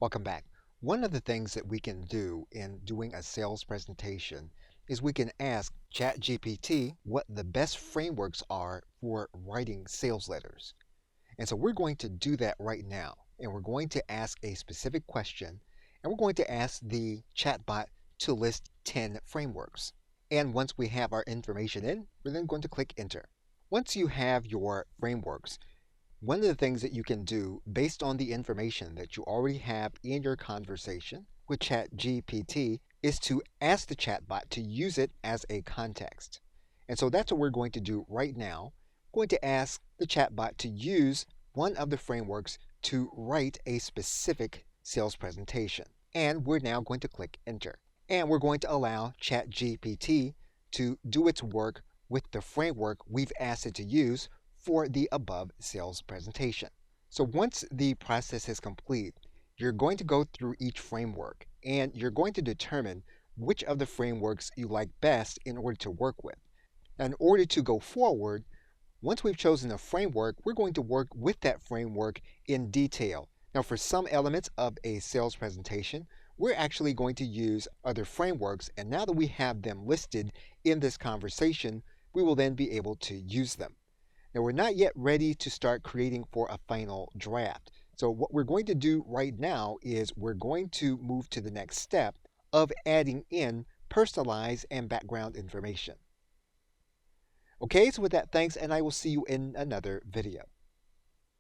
Welcome back. One of the things that we can do in doing a sales presentation is we can ask ChatGPT what the best frameworks are for writing sales letters. And so we're going to do that right now. And we're going to ask a specific question, and we're going to ask the chatbot to list 10 frameworks. And once we have our information in, we're then going to click enter. Once you have your frameworks, one of the things that you can do based on the information that you already have in your conversation with ChatGPT is to ask the chatbot to use it as a context. And so that's what we're going to do right now. We're going to ask the chatbot to use one of the frameworks to write a specific sales presentation. And we're now going to click enter. And we're going to allow ChatGPT to do its work with the framework we've asked it to use for the above sales presentation. So once the process is complete, you're going to go through each framework and you're going to determine which of the frameworks you like best in order to work with. Now, in order to go forward, once we've chosen a framework, we're going to work with that framework in detail. Now, for some elements of a sales presentation, we're actually going to use other frameworks, and now that we have them listed in this conversation, we will then be able to use them. Now, we're not yet ready to start creating for a final draft. So what we're going to do right now is we're going to move to the next step of adding in personalized and background information. Okay, so with that, thanks, and I will see you in another video.